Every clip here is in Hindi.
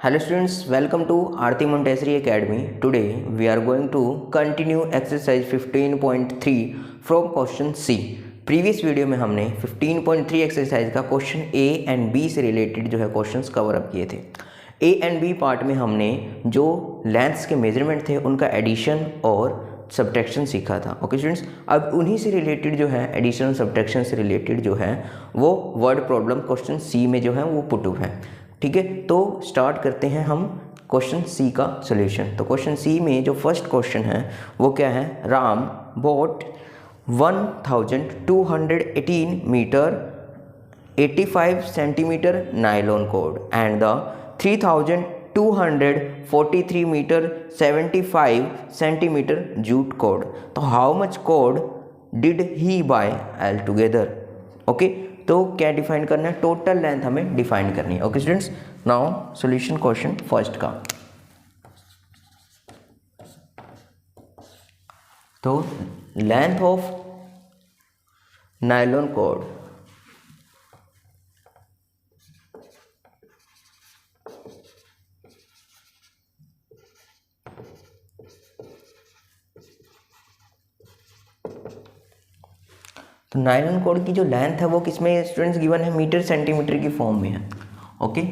Hello students, welcome to Aarti Montessori Academy. Today we are going to continue exercise 15.3 from question C. Previous video में हमने 15.3 एक्सरसाइज का क्वेश्चन ए एंड बी से रिलेटेड जो है क्वेश्चंस कवर अप किए थे। ए एंड बी पार्ट में हमने जो लेंथ्स के मेजरमेंट थे उनका एडिशन और सब्ट्रैक्शन सीखा था। ओके स्टूडेंट्स, अब उन्हीं से रिलेटेड जो है एडिशन और सब्ट्रैक्शन से रिलेटेड जो है वो वर्ड प्रॉब्लम क्वेश्चन सी में जो है वो पुट हुआ है। ठीक है, तो स्टार्ट करते हैं हम क्वेश्चन सी का सॉल्यूशन। तो क्वेश्चन सी में जो फर्स्ट क्वेश्चन है वो क्या है, Ram bought 1218 metre 85 centimetre nylon cord and the 3243 metre 75 centimetre jute cord. तो how much cord did he buy all together. Okay, तो क्या डिफाइन करना है, टोटल लेंथ हमें डिफाइन करनी है। Okay students, now solution question first का। तो लेंथ ऑफ नायलॉन कोड तो नायलॉन कोड की जो लेंथ है वो किसमें स्टूडेंट्स गिवन है, मीटर सेंटीमीटर की फॉर्म में है। ओके,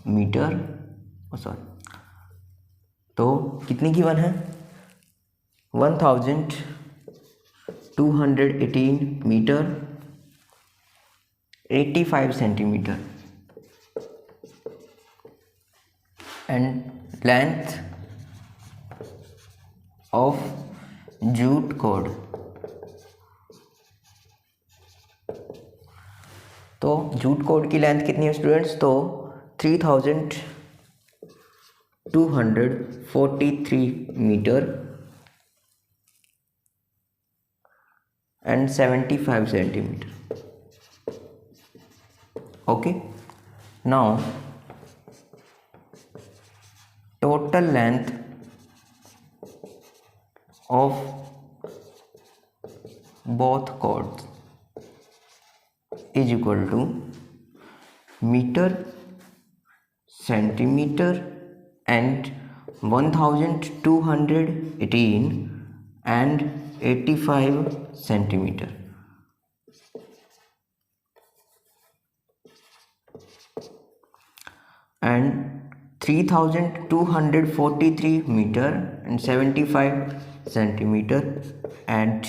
मीटर सॉरी, तो कितनी गिवन है 1218 metre 85 centimetre and length of jute cord. तो जूट कोड की लेंथ कितनी है स्टूडेंट्स, तो 3243 metre and 75 centimetre. Okay, now total length of both cords is equal to metre centimetre and 1218 and 85 centimetre. and 3243 metre and 75 centimetre and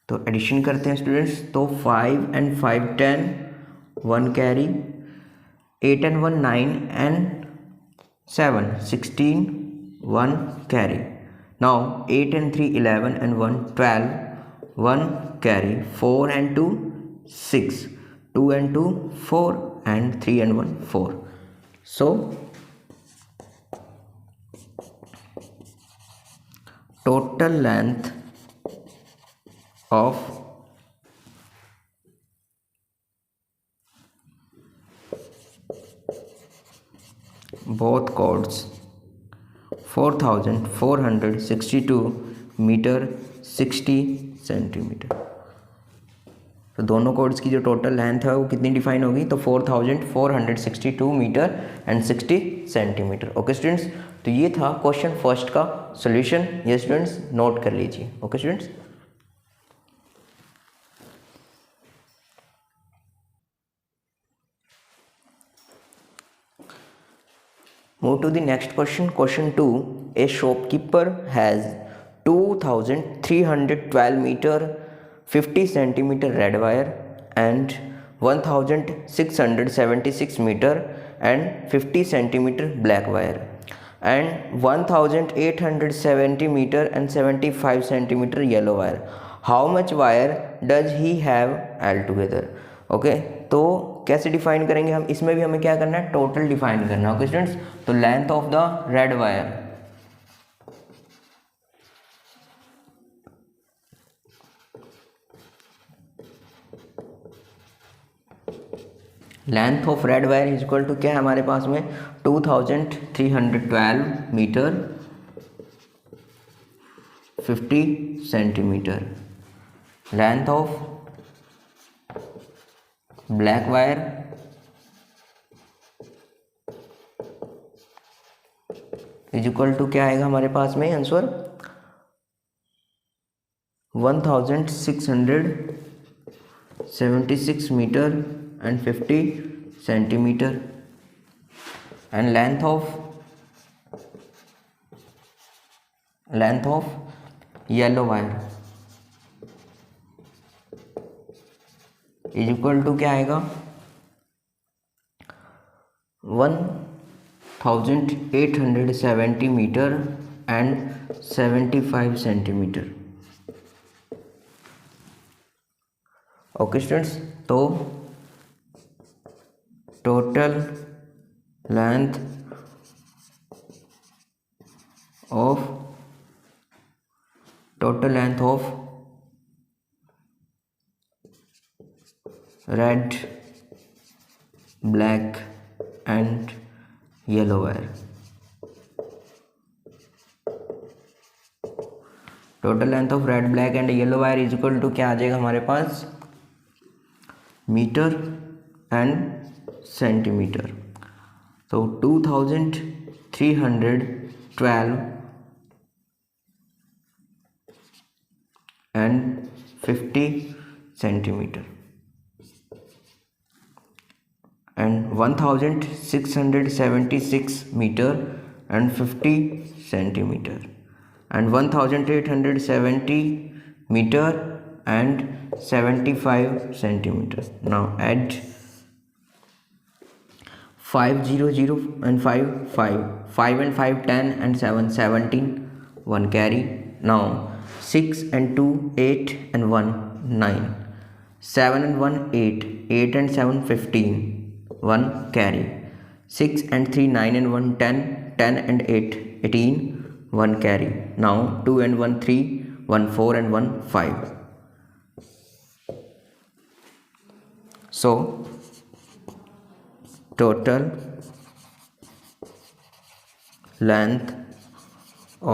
तो एडिशन करते हैं स्टूडेंट्स। तो 5 and 5 10 1 carry, 8 and 1 9 and 7 16 1 carry. Now 8 and 3 11 and 1 12 1 carry, 4 and 2 6 2 and 2 4 and 3 and 1 4। so total length of both chords 4462 metre 60 centimetre. तो दोनों कोड्स की जो टोटल लेंथ है वो कितनी डिफाइन होगी, तो 4462 metre and 60 centimetre. Okay students, तो ये था क्वेश्चन फर्स्ट का सॉल्यूशन। ये स्टूडेंट्स नोट कर लीजिए। Okay students, move to the next question. Question 2. A shopkeeper has 2312 meter 50 centimeter red wire and 1676 meter and 50 centimeter black wire and 1870 meter and 75 centimeter yellow wire. How much wire does he have altogether? Okay, तो कैसे डिफाइन करेंगे हम, इसमें भी हमें क्या करना है, टोटल डिफाइन करना है। ओके स्टूडेंट्स, तो length of the red wire length of red wire is equal to क्या है हमारे पास में 2312 metre 50 centimetre. Length of black wire is equal to क्या आएगा हमारे पास में answer 1676 metre and 50 centimetre and length of yellow wire is equal to क्या आएगा 1870 metre and 75 centimetre. Okay students, तो total length of red, black and yellow wire, total length of red, black and yellow wire is equal to क्या आ जाएगा हमारे पास मीटर एंड सेंटीमीटर। तो 2312 and 50 centimetre and 1676 meter and 50 centimeter and 1870 meter and 75 centimeter. Now add 5 0 0 and 5 5 5 and 5 10 and 7 17 1 carry. Now 6 and 2 8 and 1 9 7 and 1 8 8 and 7 15 1 carry. 6 and 3 9 and 1 10 10 and 8 18 1 carry. Now 2 and 1 3 1 4 and 1 5. So total length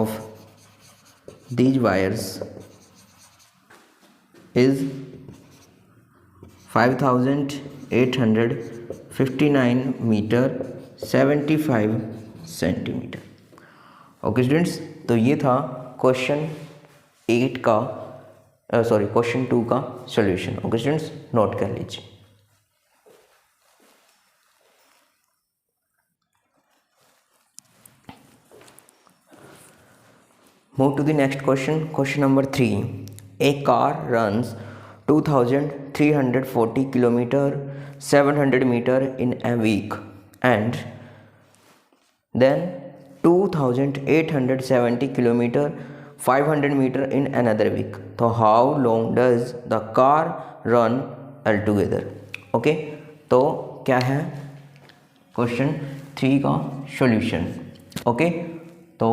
of these wires is 5859 meter 75 centimetre. Okay students, तो ये था क्वेश्चन 8 का क्वेश्चन 2 का सॉल्यूशन। ओके स्टूडेंट्स, नोट कर लीजिए। Move to the next question. Question number 3. A car runs 2340 kilometer 700 meter in a week and then 2870 kilometer 500 meter in another week. So how long does the car run altogether? Okay, तो क्या है क्वेश्चन 3 का सॉल्यूशन। ओके, तो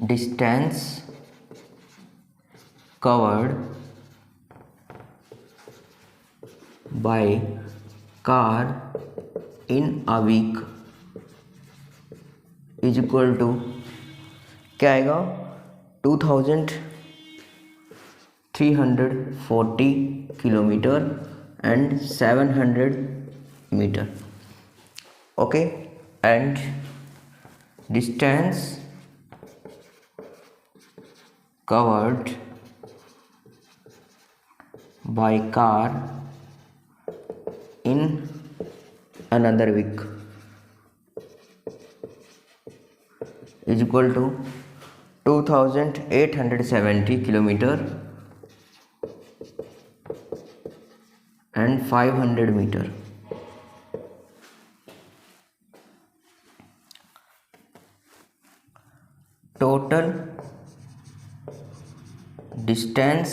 distance covered by car in a week is equal to क्या आएगा 2340 kilometre and 700 meter. Okay, and distance covered by car in another week is equal to 2870 kilometer and 500 meter. Total distance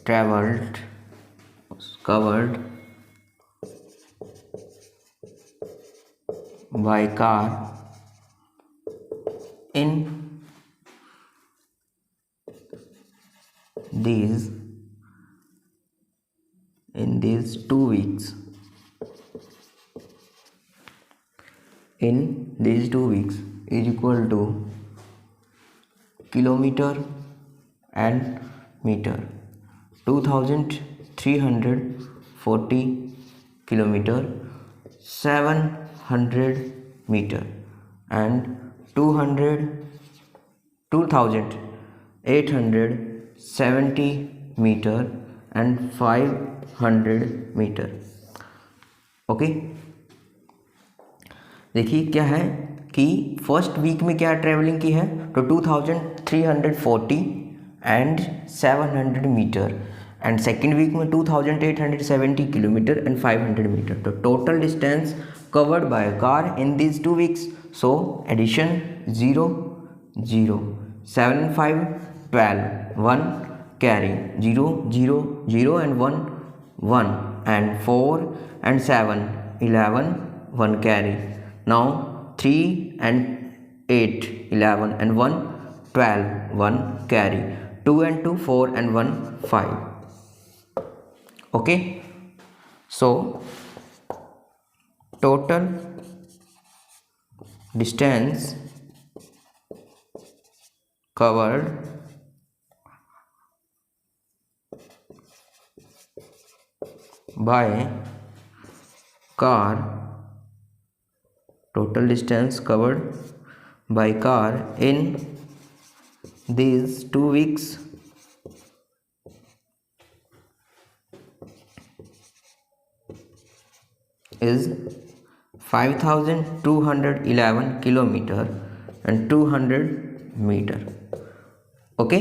covered by car in these 2 weeks is equal to kilometer and meter. 2340 kilometer, 700 meter, and 2870 meter and 500 meter. Okay, देखिए क्या है कि फर्स्ट वीक में क्या ट्रैवलिंग की है, तो 2340 and 700 metre, and second week में 2870 किलोमीटर एंड 500 मीटर. तो total distance covered by car in these 2 weeks. So addition 0 0 7 and 5 12 1 carry 0 0 0 and 1 1 and 4 and 7 11 1 carry. Now 3 and 8 11 and 1 12 1 carry. 2 and 2 4 and 1 5. Okay, so total distance covered by car, total distance covered by car in these 2 weeks is 5211 kilometer and 200 metre. Okay,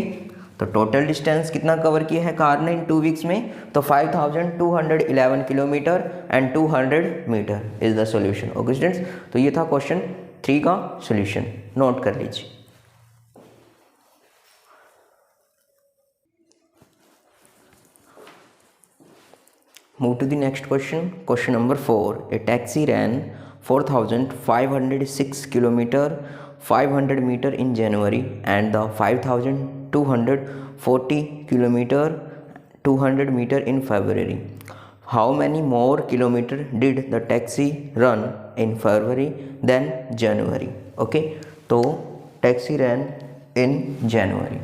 तो टोटल डिस्टेंस कितना कवर किया है कार ने इन 2 weeks में, तो 5211 kilometre and 200 metre is the solution. Okay students, तो ये था क्वेश्चन 3 का सॉल्यूशन, नोट कर लीजिए. Move to the next question. Question number 4. A taxi ran 4,506 kilometer 500 meter in January and the 5,240 kilometer 200 meter in February. How many more kilometer did the taxi run in February than January? Okay, तो taxi ran in January.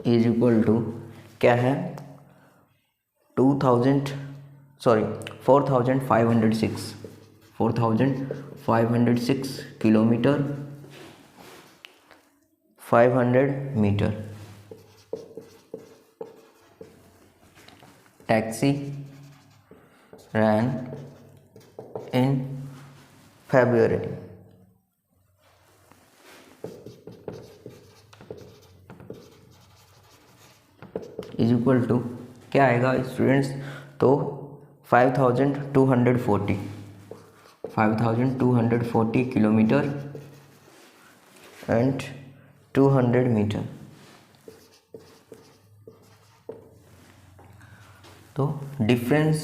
Is equal to क्या है 4,506 kilometre 500 metre. Taxi ran in February. Is equal to क्या आएगा स्टूडेंट्स, तो 5,240 किलोमीटर एंड 200 मीटर. तो difference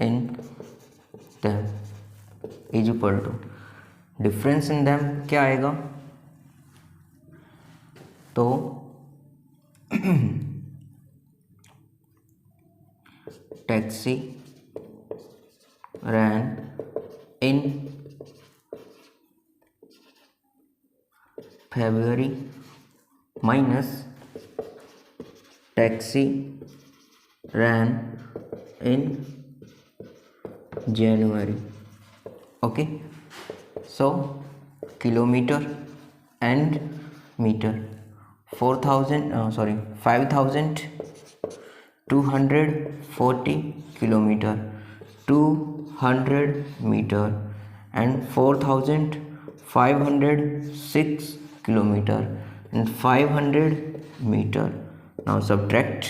in them is equal to difference in them क्या आएगा, तो taxi ran in February minus taxi ran in January. Okay, so kilometer and meter 5,240 kilometer 200 meter and 4,506 kilometer and 500 meter. Now subtract.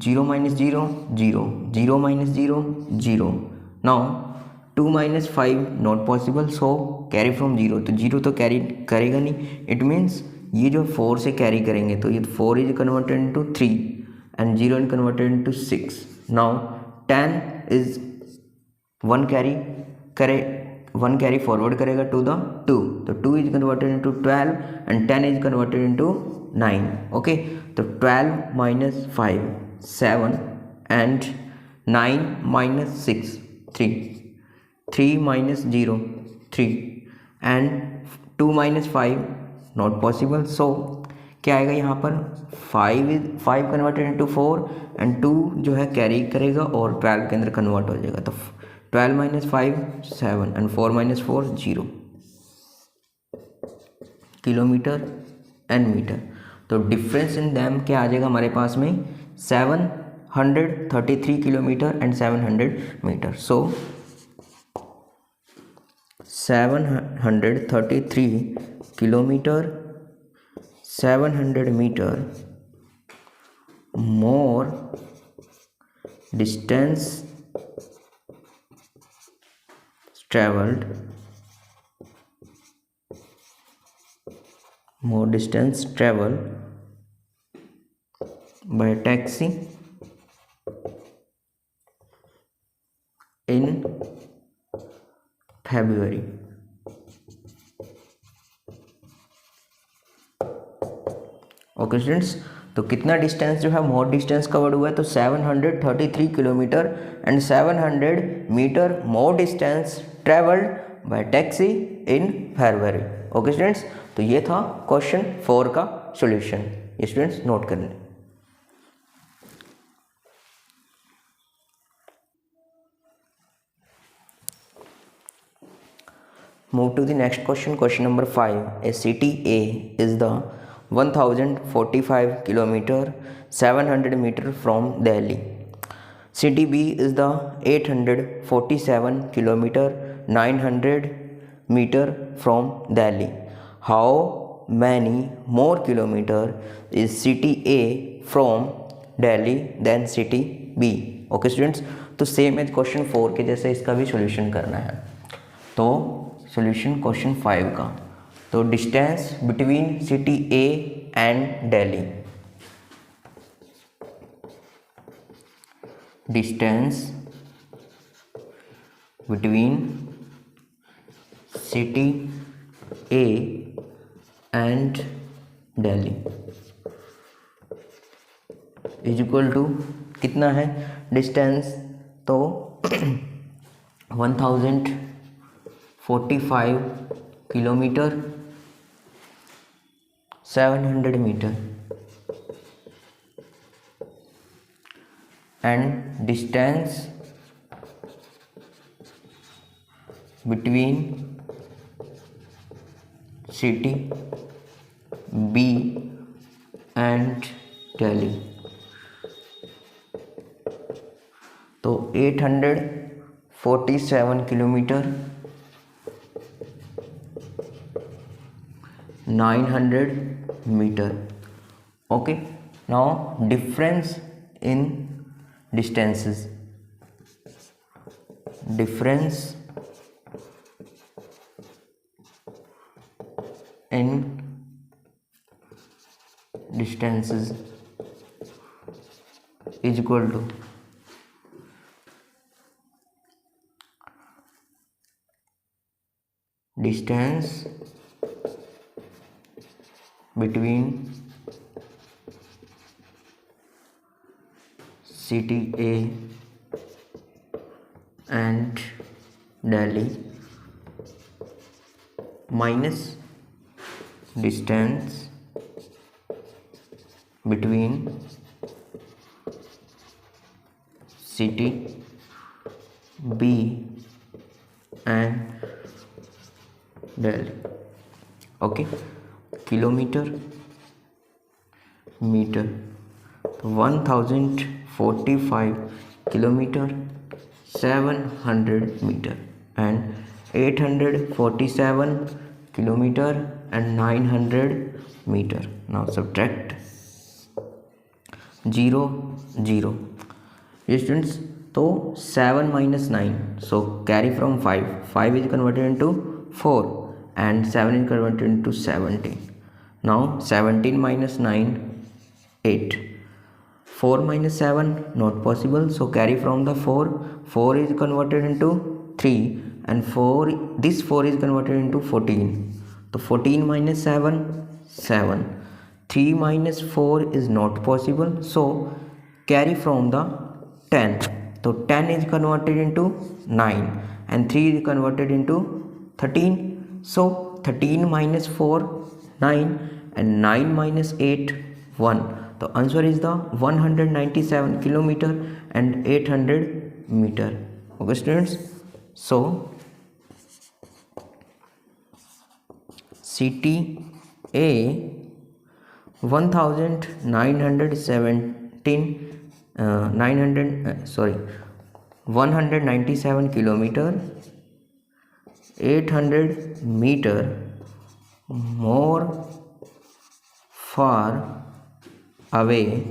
Zero minus 0 0 0 minus 0 0. Now 2 minus 5 not possible, so carry from 0. तो 0 तो कैरी करेगा नहीं, इट मीन्स ये जो 4 से कैरी करेंगे तो ये 4 is converted into 3 and 0 is converted into 6. Now 10 is 1 carry करे, 1 कैरी फॉरवर्ड करेगा टू द 2, तो 2 is converted into 12 and 10 is converted into 9. Okay, तो 12 minus 5 7 and 9 minus 6 3, 3 minus 0 3 and 2 minus 5 not possible. So क्या आएगा यहाँ पर 5 कन्वर्टेड इनटू 4 एंड 2 जो है कैरी करेगा और 12 के अंदर कन्वर्ट हो जाएगा. तो 12 minus 5 7 and 4 minus 4 0 kilometre and metre. तो डिफरेंस इन दैम क्या आ जाएगा हमारे पास में 733 kilometre and 700 metre. So 733 kilometre 700 meter more distance traveled by taxi in February. Okay students, तो कितना डिस्टेंस जो है मोर डिस्टेंस कवर्ड हुआ है, तो 733 kilometre and 700 metre more distance travelled by taxi in February. Okay students, तो ये था क्वेश्चन 4 का सॉल्यूशन. ये स्टूडेंट्स नोट कर लें. Move to the next question. Question number 5. A city A is the 1045 kilometer 700 meter from Delhi. City B is the 847 kilometer 900 meter from Delhi. How many more kilometer is city A from Delhi than city B? Okay students, तो सेम है क्वेश्चन 4 के जैसे इसका भी सॉल्यूशन करना है. तो सॉल्यूशन क्वेश्चन 5 का, तो distance between city A and Delhi. Distance between city A and Delhi is equal to कितना है डिस्टेंस, तो 1045 kilometre 700 metre and distance between city B and Delhi. तो 847 kilometre 900 meter. Okay, now difference in distances. Difference in distances is equal to distance between city A and Delhi minus distance between city B and Delhi. Okay, kilometre metre, तो 1045 kilometre 700 metre and 847 kilometre and 900 metre. Now subtract 0 0. ये स्टूडेंट्स, तो 7 minus 9, so carry from 5 is converted into 4 and 7 is converted into 17. Now 17 minus 9 8. 4 minus 7 not possible, so carry from the 4 is converted into 3 and 4, this 4 is converted into 14. So 14 minus 7, 7. 3 minus 4 is not possible, so carry from the 10. So 10 is converted into 9 and 3 is converted into 13. So 13 minus 4, 9, and 9 minus 8, 1. The answer is the 197 kilometer and 800 meter. Okay students, so city A 197 kilometer, 800 meter more far away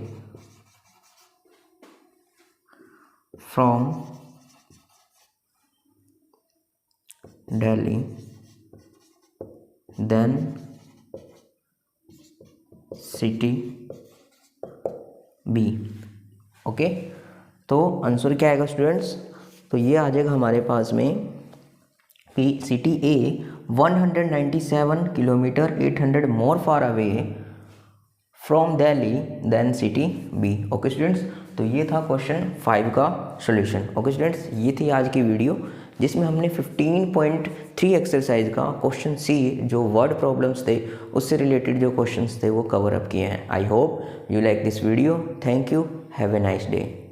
from Delhi than city B. Okay, तो आंसर क्या आएगा स्टूडेंट्स? तो ये आ जाएगा हमारे पास में कि city A 197 kilometre 800 more far away from Delhi then city B. Okay students, तो ये था क्वेश्चन 5 का सॉल्यूशन. ओके स्टूडेंट्स, ये थी आज की वीडियो जिसमें हमने 15.3 एक्सरसाइज का क्वेश्चन सी जो वर्ड प्रॉब्लम्स थे उससे रिलेटेड जो क्वेश्चंस थे वो कवर अप किए हैं. I hope you like this video. Thank you. Have a nice day.